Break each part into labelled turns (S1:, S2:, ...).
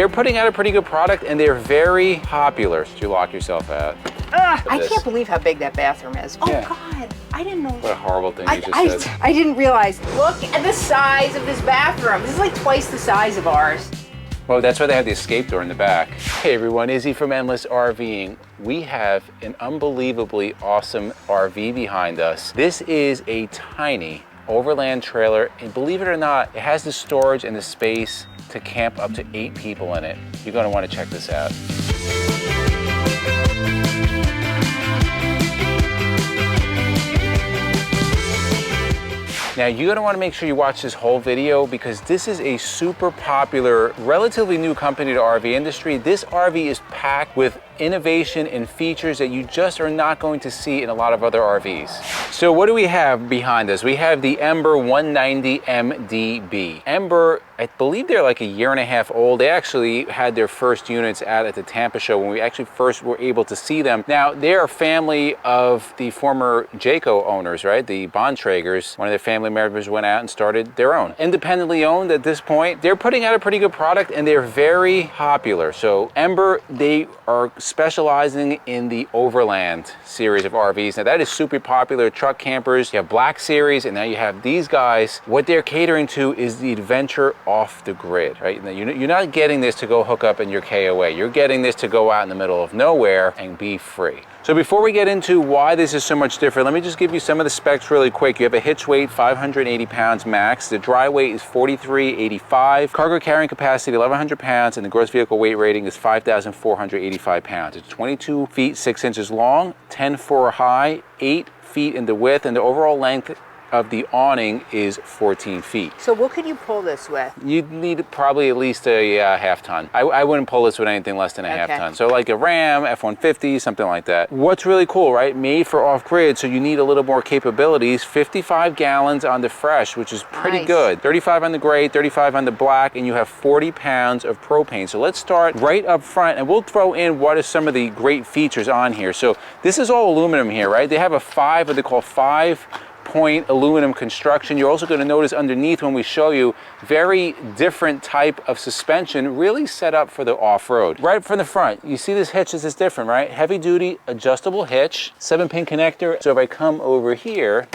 S1: they're putting out a pretty good product, and they're very popular. So you lock yourself out.
S2: I can't believe how big that bathroom is. Oh
S1: Yeah.
S2: God, I didn't know.
S1: What a horrible thing you just said.
S2: I didn't realize. Look at the size of this bathroom. This is like twice the size of ours.
S1: Well, that's why they have the escape door in the back. Hey everyone, Izzy from Endless RVing. We have an unbelievably awesome RV behind us. This is a tiny Overland trailer, and believe it or not, it has the storage and the space to camp up to 8 people in it. You're gonna wanna check this out. Now you're gonna wanna make sure you watch this whole video because this is a super popular, relatively new company to the RV industry. This RV is packed with innovation and features that you just are not going to see in a lot of other RVs. So what do we have behind us? We have the Ember 190 MDB. Ember, I believe they're like a year and a half old. They actually had their first units out at the Tampa show when we actually first were able to see them. Now, they're a family of the former Jayco owners, right? The Bontraegers. One of their family members went out and started their own. Independently owned at this point. They're putting out a pretty good product and they're very popular. So Ember, they are specializing in the Overland series of RVs. Now that is super popular. Truck campers, you have Black Series, and now you have these guys. What they're catering to is the adventure off the grid, right? Now, you're not getting this to go hook up in your KOA. You're getting this to go out in the middle of nowhere and be free. So before we get into why this is so much different, let me just give you some of the specs really quick. You have a hitch weight, 580 pounds max. The dry weight is 4385. Cargo carrying capacity, 1,100 pounds, and the gross vehicle weight rating is 5,485 pounds. It's 22 feet 6 inches long, 10.4 high, 8 feet in the width, and the overall length of the awning is 14 feet.
S2: So what could you pull this with?
S1: You'd need probably at least a half ton. I wouldn't pull this with anything less than a half ton. So like a Ram, F-150, something like that. What's really cool, right? Made for off-grid, so you need a little more capabilities. 55 gallons on the fresh, which is pretty good. 35 on the gray, 35 on the black, and you have 40 pounds of propane. So let's start right up front, and we'll throw in what are some of the great features on here. So this is all aluminum here, right? They have a what they call 5-point aluminum construction. You're also going to notice underneath when we show you very different type of suspension, really set up for the off-road. Right from the front, you see this hitch is different, right? Heavy duty adjustable hitch, 7-pin connector. So if I come over here,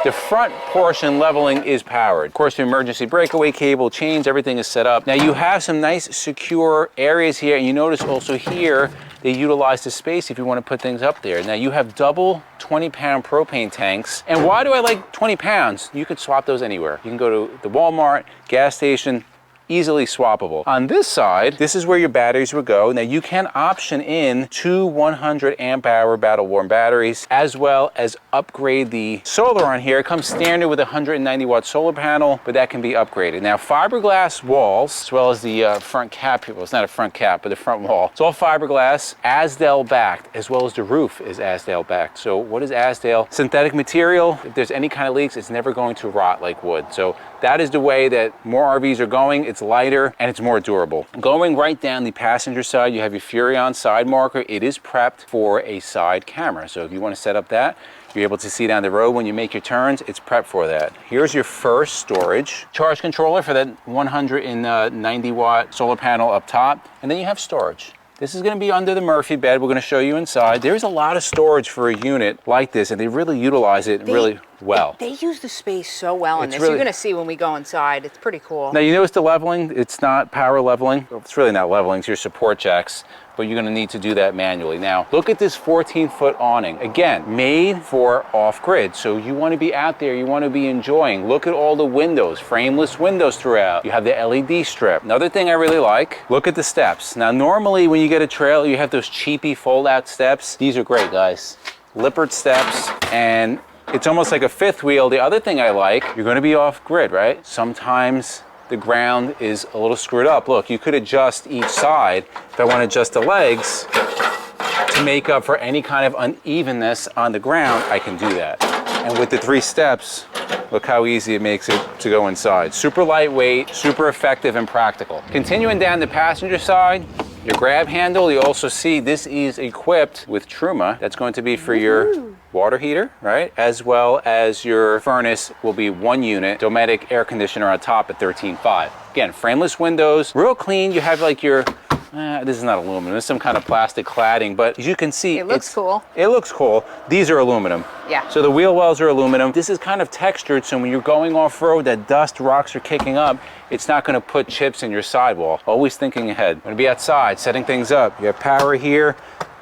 S1: the front portion leveling is powered. Of course, the emergency breakaway cable, chains, everything is set up. Now you have some nice secure areas here, and you notice also here they utilize the space if you want to put things up there. Now you have double 20-pound propane tanks. And why do I like 20 pounds? You could swap those anywhere. You can go to the Walmart, gas station, easily swappable. On this side, this is where your batteries would go. Now you can option in 2 100 amp hour battle worn batteries, as well as upgrade the solar on here. It comes standard with a 190 watt solar panel, but that can be upgraded. Now fiberglass walls, as well as the front cap, well, it's not a front cap, but the front wall. It's all fiberglass, Azdel backed, as well as the roof is Azdel backed. So what is Azdel? Synthetic material. If there's any kind of leaks, it's never going to rot like wood. So that is the way that more RVs are going. It's lighter and it's more durable. Going right down the passenger side, you have your Furrion side marker. It is prepped for a side camera. So if you want to set up that, you're able to see down the road when you make your turns, it's prepped for that. Here's your first storage. Charge controller for that 190 watt solar panel up top. And then you have storage. This is going to be under the Murphy bed. We're going to show you inside. There's a lot of storage for a unit like this, and they really utilize it really well.
S2: They use the space so well in this. You're going to see when we go inside. It's pretty cool.
S1: Now, you notice the leveling. It's not power leveling. It's really not leveling. It's your support jacks, but you're going to need to do that manually. Now, look at this 14-foot awning. Again, made for off-grid. So you want to be out there. You want to be enjoying. Look at all the windows, frameless windows throughout. You have the LED strip. Another thing I really like, look at the steps. Now, normally when you get a trailer, you have those cheapy fold-out steps. These are great, guys. Lippert steps, and it's almost like a fifth wheel. The other thing I like, you're going to be off-grid, right? Sometimes the ground is a little screwed up. Look, you could adjust each side. If I want to adjust the legs to make up for any kind of unevenness on the ground, I can do that. And with the 3 steps, look how easy it makes it to go inside. Super lightweight, super effective and practical. Continuing down the passenger side, your grab handle, you also see this is equipped with Truma. That's going to be for your water heater, right? As well as your furnace will be 1 unit, domestic air conditioner on top at 13.5. Again, frameless windows, real clean. You have like your, this is not aluminum, it's some kind of plastic cladding, but as you can see,
S2: It looks cool.
S1: It looks cool. These are aluminum.
S2: Yeah.
S1: So the wheel wells are aluminum. This is kind of textured, so when you're going off-road, that dust, rocks are kicking up, it's not gonna put chips in your sidewall. Always thinking ahead. Gonna be outside, setting things up. You have power here,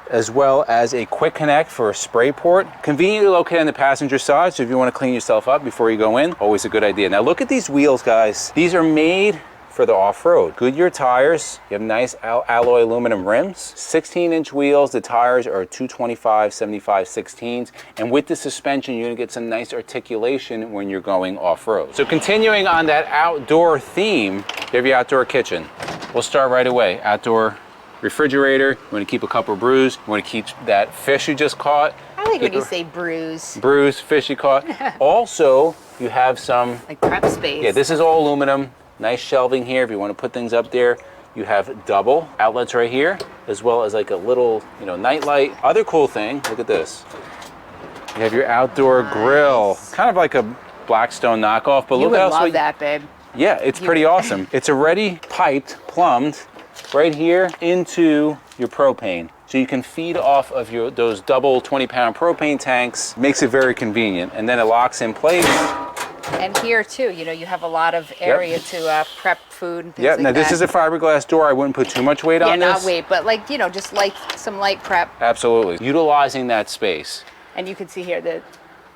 S1: as well as a quick connect for a spray port. Conveniently located on the passenger side, so if you want to clean yourself up before you go in, always a good idea. Now look at these wheels, guys. These are made for the off-road. Goodyear tires, you have nice alloy aluminum rims, 16-inch wheels. The tires are 225, 75, 16s, and with the suspension, you're gonna get some nice articulation when you're going off-road. So continuing on that outdoor theme, you have your outdoor kitchen. We'll start right away. Outdoor refrigerator, you want to keep a couple brews, you want to keep that fish you just caught.
S2: I like when you say bruise.
S1: Bruise, fish you caught. Also, you have some,
S2: like prep space.
S1: yeah, this is all aluminum. Nice shelving here if you want to put things up there. You have double outlets right here, as well as like a little, night light. Other cool thing, look at this. You have your outdoor grill, kind of like a Blackstone knockoff, but
S2: You
S1: look
S2: would
S1: how
S2: love that, babe.
S1: Yeah, it's pretty awesome. It's already piped, plumbed, right here into your propane. So you can feed off of those double 20-pound propane tanks. Makes it very convenient. And then it locks in place.
S2: And here too, you have a lot of area to prep food and things
S1: Yeah,
S2: like
S1: now
S2: that.
S1: this is a fiberglass door. I wouldn't put too much weight on this.
S2: Yeah, not weight, but just like some light prep.
S1: Absolutely. Utilizing that space.
S2: And you can see here the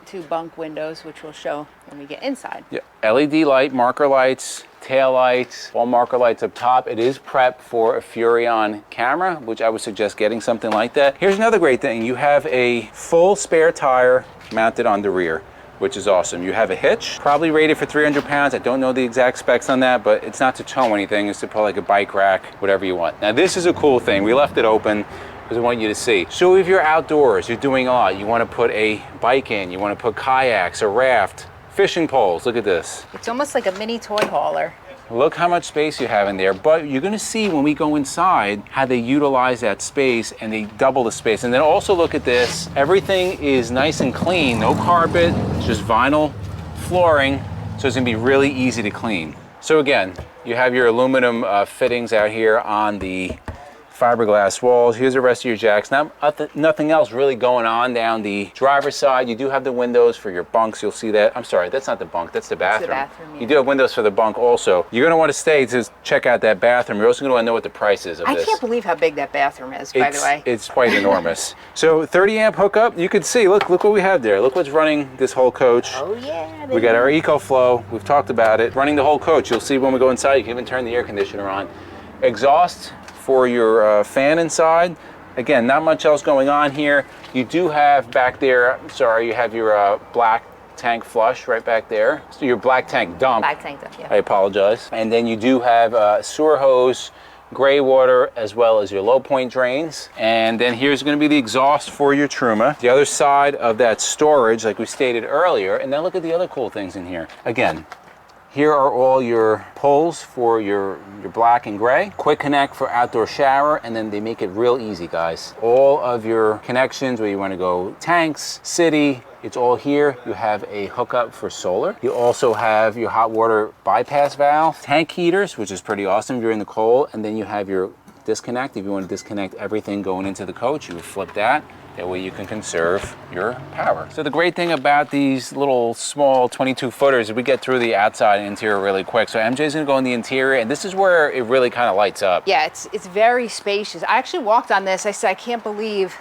S2: 2 bunk windows, which we'll show when we get inside.
S1: Yeah, LED light, marker lights, tail lights, all marker lights up top. It is prepped for a Furrion camera, which I would suggest getting something like that. Here's another great thing. You have a full spare tire mounted on the rear, which is awesome. You have a hitch, probably rated for 300 pounds. I don't know the exact specs on that, but it's not to tow anything. It's to put like a bike rack, whatever you want. Now this is a cool thing. We left it open because I want you to see. So if you're outdoors, you're doing a lot, you want to put a bike in, you want to put kayaks, a raft, fishing poles. Look at this.
S2: It's almost like a mini toy hauler.
S1: Look how much space you have in there, but you're gonna see when we go inside how they utilize that space and they double the space. And then also look at this. Everything is nice and clean, no carpet, it's just vinyl flooring, so it's gonna be really easy to clean. So again, you have your aluminum fittings out here on the fiberglass walls. Here's the rest of your jacks. Now, nothing else really going on down the driver's side. You do have the windows for your bunks. You'll see that. I'm sorry, that's not the bunk, that's the bathroom.
S2: It's the bathroom, yeah.
S1: You do have windows for the bunk also. You're gonna want to stay to check out that bathroom. You're also gonna want to know what the price is of this.
S2: I can't believe how big that bathroom is, by the way.
S1: It's quite enormous. So 30 amp hookup, you can see, look what we have there. Look what's running this whole coach.
S2: Oh yeah.
S1: We got our EcoFlow, we've talked about it. Running the whole coach. You'll see when we go inside, you can even turn the air conditioner on. Exhaust for your fan inside. Again, not much else going on here. You do have back there, you have your black tank flush right back there. So your black tank dump.
S2: Black tank dump, yeah.
S1: I apologize. And then you do have sewer hose, gray water, as well as your low point drains. And then here's gonna be the exhaust for your Truma. The other side of that storage, like we stated earlier, and then look at the other cool things in here. Again, here are all your poles for your black and gray. Quick connect for outdoor shower, and then they make it real easy, guys. All of your connections, where you want to go tanks, city, it's all here. You have a hookup for solar. You also have your hot water bypass valve, tank heaters, which is pretty awesome during the cold, and then you have your disconnect. If you want to disconnect everything going into the coach, you would flip that. That way you can conserve your power. So the great thing about these little small 22 footers is we get through the outside and interior really quick. So MJ's gonna go in the interior, and this is where it really kind of lights up.
S2: Yeah, it's very spacious. I actually walked on this. I said, I can't believe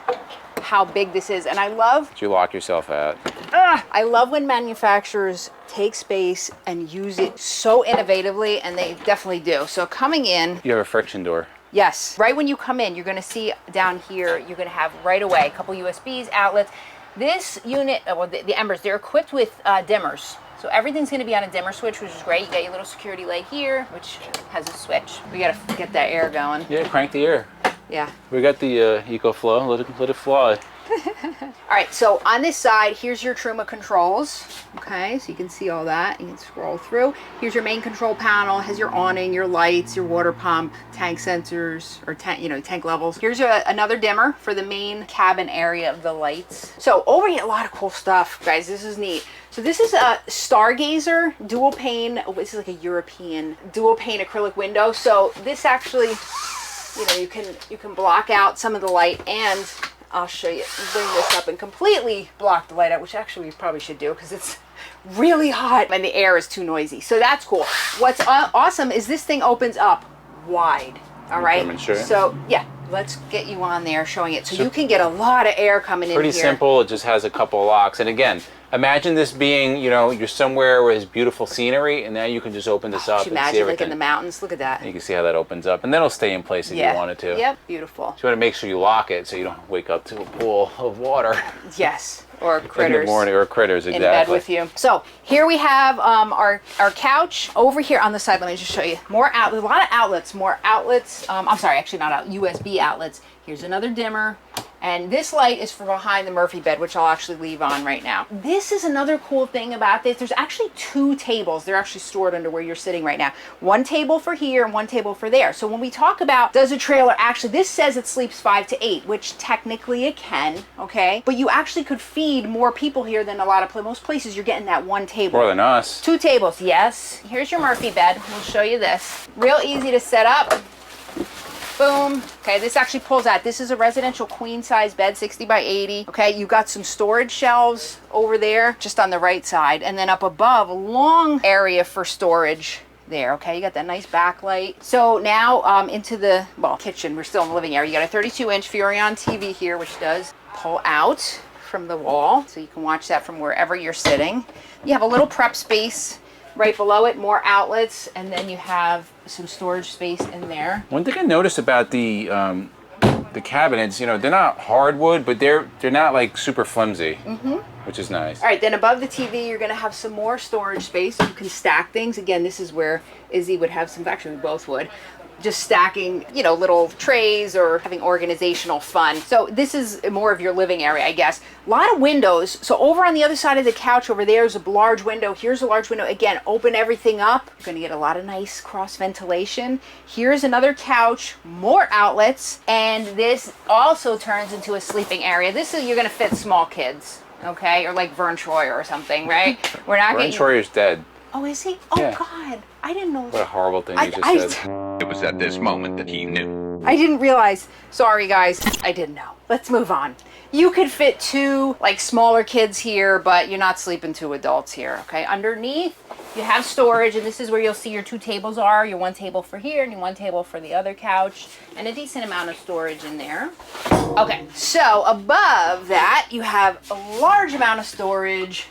S2: how big this is. And I love...
S1: Did you lock yourself out?
S2: I love when manufacturers take space and use it so innovatively, and they definitely do. So coming in...
S1: You have a friction door.
S2: Yes, right when you come in, you're gonna see down here, you're gonna have right away a couple USBs, outlets. This unit, well, the Embers, they're equipped with dimmers. So everything's gonna be on a dimmer switch, which is great. You got your little security light here, which has a switch. We gotta get that air going.
S1: Yeah, crank the air.
S2: Yeah.
S1: We got the EcoFlow, let it fly.
S2: All right, so on this side, here's your Truma controls. Okay, so you can see all that. You can scroll through. Here's your main control panel. It has your awning, your lights, your water pump, tank sensors, or tank levels. Here's another dimmer for the main cabin area of the lights. So over here, a lot of cool stuff, guys. This is neat. So this is a Stargazer dual pane. Oh, this is like a European dual pane acrylic window. So this actually, you can block out some of the light, and I'll show you, bring this up and completely block the light out, which actually we probably should do because it's really hot and the air is too noisy. So that's cool. What's awesome is this thing opens up wide. All right. So yeah, let's get you on there showing it. So you can get a lot of air coming in here.
S1: Pretty simple. It just has a couple of locks. And again, imagine this being, you're somewhere where there's beautiful scenery, and now you can just open this up and see everything.
S2: Imagine like in the mountains. Look at that.
S1: And you can see how that opens up, and then it'll stay in place if you want it to.
S2: Yep, beautiful.
S1: So you want to make sure you lock it so you don't wake up to a pool of water.
S2: Yes, or critters.
S1: In the morning, or critters, exactly.
S2: In bed with you. So here we have our couch. Over here on the side, let me just show you. More outlets, a lot of outlets, more outlets. I'm sorry, actually not out, USB outlets. Here's another dimmer. And this light is for behind the Murphy bed, which I'll actually leave on right now. This is another cool thing about this. There's actually 2 tables. They're actually stored under where you're sitting right now. One table for here and one table for there. So when we talk about, does a trailer actually, this says it sleeps 5 to 8, which technically it can, okay? But you actually could feed more people here than a lot of most places. You're getting that one table.
S1: More than us.
S2: 2 tables, yes. Here's your Murphy bed. We'll show you this. Real easy to set up. Boom. Okay, this actually pulls out. This is a residential queen size bed, 60 by 80. Okay, you've got some storage shelves over there, just on the right side. And then up above, a long area for storage there. Okay, you got that nice backlight. So now into the, kitchen. We're still in the living area. You got a 32-inch Furrion TV here, which does pull out from the wall. So you can watch that from wherever you're sitting. You have a little prep space right below it, more outlets, and then you have some storage space in there.
S1: One thing I noticed about the cabinets, they're not hardwood, but they're not like super flimsy, which is nice.
S2: All right, then above the TV, you're gonna have some more storage space. You can stack things. Again, this is where Izzy would have some, actually we both would, just stacking, little trays or having organizational fun. So this is more of your living area, I guess. A lot of windows. So over on the other side of the couch over there is a large window. Here's a large window. Again, open everything up. You're gonna get a lot of nice cross ventilation. Here's another couch, more outlets, and this also turns into a sleeping area. This is, you're gonna fit small kids, okay? Or like Vern Troyer or something, right? We're not
S1: Vern Troyer's dead.
S2: Oh, is he? Oh,
S1: yeah.
S2: God. I didn't know.
S1: What a horrible thing you just said.
S3: It was at this moment that he knew.
S2: I didn't realize. Sorry, guys. I didn't know. Let's move on. You could fit 2 like smaller kids here, but you're not sleeping 2 adults here, okay? Underneath, you have storage, and this is where you'll see your 2 tables are. Your 1 table for here and your 1 table for the other couch, and a decent amount of storage in there. Okay, so above that, you have a large amount of storage.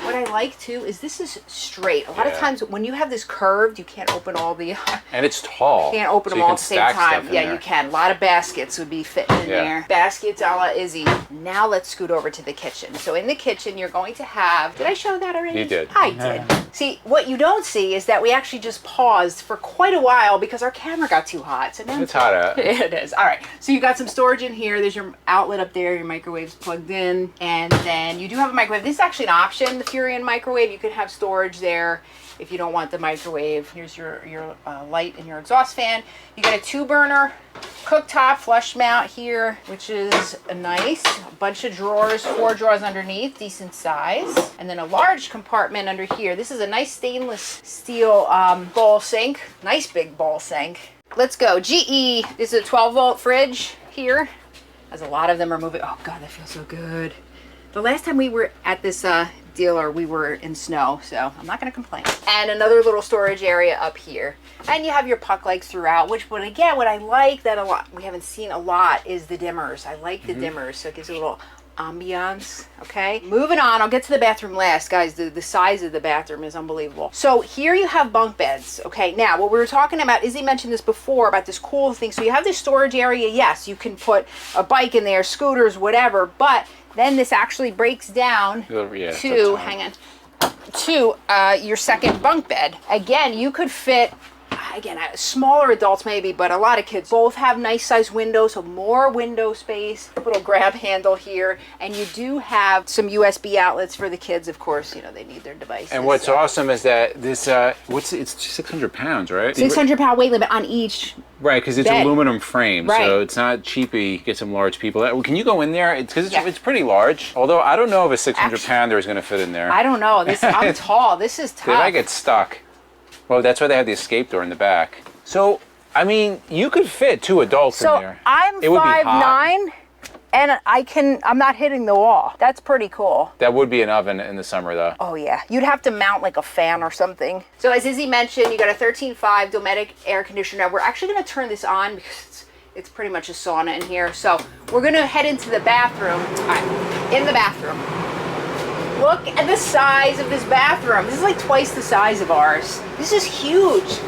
S2: What I like too is this is straight. A lot of times when you have this curved, you can't open all the...
S1: And it's tall.
S2: You can't open them all at the same time. Yeah, you can. A lot of baskets would be fitting in there. Baskets a la Izzy. Now let's scoot over to the kitchen. So in the kitchen, you're going to have... Did I show that already?
S1: You did.
S2: I did. See, what you don't see is that we actually just paused for quite a while because our camera got too hot. So now
S1: it's hot out.
S2: It is. All right. So you got some storage in here. There's your outlet up there. Your microwave's plugged in. And then you do have a microwave. This is actually an option. The Furrion microwave, you could have storage there if you don't want the microwave. Here's your light and your exhaust fan. You got a 2-burner cooktop flush mount here, which is a nice bunch of drawers, 4 drawers underneath, decent size, and then a large compartment under here. This is a nice stainless steel bowl sink, nice big bowl sink. Let's go. GE. This is a 12-volt fridge here, as a lot of them are moving. Oh God, that feels so good. The last time we were at this dealer, we were in snow, so I'm not going to complain. And another little storage area up here. And you have your puck lights throughout, which, but again, what I like that a lot, we haven't seen a lot, is the dimmers. I like the dimmers, so it gives a little ambiance. Okay, moving on. I'll get to the bathroom last, guys. The size of the bathroom is unbelievable. So here you have bunk beds. Okay, now what we were talking about, Izzy mentioned this before about this cool thing. So you have this storage area. Yes, you can put a bike in there, scooters, whatever, but then this actually breaks down to, hang on, to your second bunk bed. Again, you could fit, again, smaller adults maybe, but a lot of kids. Both have nice size windows, so more window space. Little grab handle here, and you do have some USB outlets for the kids. Of course, you know, they need their devices.
S1: And what's awesome is that this, it's 600 pounds, right?
S2: 600-pound weight limit on each.
S1: Right, because it's
S2: bed.
S1: aluminum frame,
S2: Right.
S1: so it's not cheapy. Get some large people. Can you go in there? Because it's pretty large. Although I don't know if a 600-pounder is going to fit in there.
S2: I don't know. I'm tall. This is tough.
S1: They might get stuck. Well, that's why they have the escape door in the back. So, I mean, you could fit 2 adults in there.
S2: So I'm
S1: It would be hot.
S2: 5'9", and I'm not hitting the wall. That's pretty cool.
S1: That would be an oven in the summer, though.
S2: Oh yeah, you'd have to mount like a fan or something. So as Izzy mentioned, you got a 13.5 Dometic air conditioner. We're actually gonna turn this on because it's pretty much a sauna in here. So we're gonna head into the bathroom. All right, in the bathroom. Look at the size of this bathroom. This is like twice the size of ours. This is huge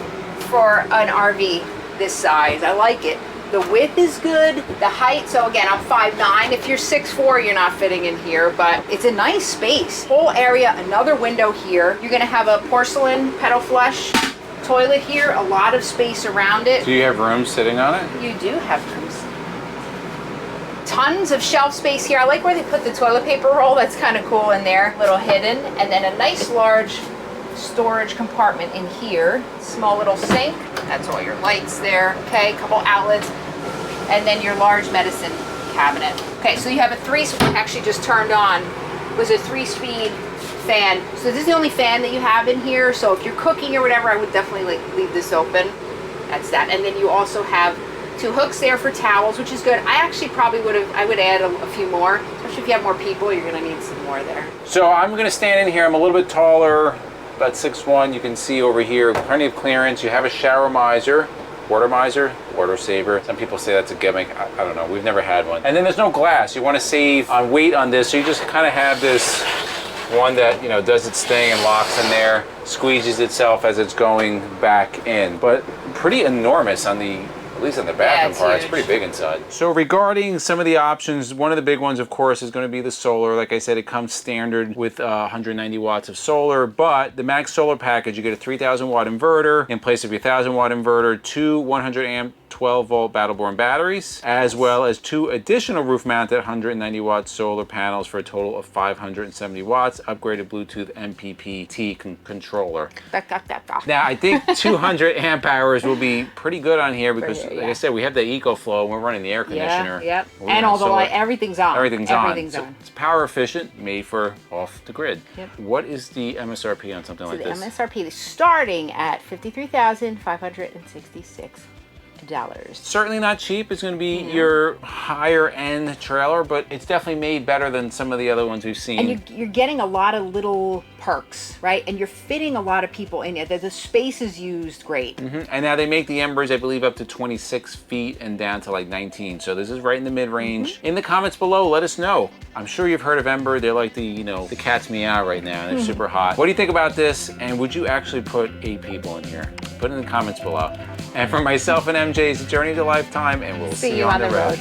S2: for an RV this size. I like it. The width is good, the height, so again, I'm 5'9". If you're 6'4", you're not fitting in here, but it's a nice space. Whole area, another window here. You're gonna have a porcelain pedal flush toilet here, a lot of space around it.
S1: Do you have room sitting on it?
S2: You do have rooms. Tons of shelf space here. I like where they put the toilet paper roll. That's kind of cool in there, little hidden. And then a nice large storage compartment in here. Small little sink. That's all your lights there. Okay, a couple outlets. And then your large medicine cabinet. Okay, so you have a actually just turned on, was a 3-speed fan. So this is the only fan that you have in here. So if you're cooking or whatever, I would definitely leave this open. That's that. And then you also have 2 hooks there for towels, which is good. I actually probably would add a few more, especially if you have more people, you're gonna need some more there.
S1: So I'm gonna stand in here. I'm a little bit taller, about 6'1". You can see over here, plenty of clearance. You have a shower miser, water saver. Some people say that's a gimmick. I don't know, we've never had one. And then there's no glass. You wanna save on weight on this, so you just kind of have this one that, you know, does its thing and locks in there, squeezes itself as it's going back in. But pretty enormous on the, at least on the bathroom part. It's pretty big inside. So regarding some of the options, one of the big ones, of course, is going to be the solar. Like I said, it comes standard with 190 watts of solar, but the max solar package, you get a 3,000 watt inverter in place of your 1,000 watt inverter, 2 100 amp 12 volt battle-borne batteries, as well as 2 additional roof-mounted 190 watt solar panels for a total of 570 watts, upgraded Bluetooth MPPT controller. Now, I think 200 amp hours will be pretty good on here because, like I said, we have the EcoFlow and we're running the air conditioner.
S2: Yep. And all the light, everything's on.
S1: Everything's on. So it's power efficient, made for off the grid.
S2: Yep.
S1: What is the MSRP on something like this?
S2: The MSRP is starting at $53,566.
S1: Certainly not cheap. It's going to be your higher end trailer, but it's definitely made better than some of the other ones we've seen.
S2: And you're getting a lot of little perks, right? And you're fitting a lot of people in it. The space is used great.
S1: And now they make the Embers, I believe, up to 26 feet and down to like 19. So this is right in the mid-range. In the comments below, let us know. I'm sure you've heard of Ember. They're like the, you know, the cat's meow right now. They're super hot. What do you think about this? And would you actually put 8 people in here? Put it in the comments below. And for myself and MJ, it's a journey to lifetime, and we'll see you on the road.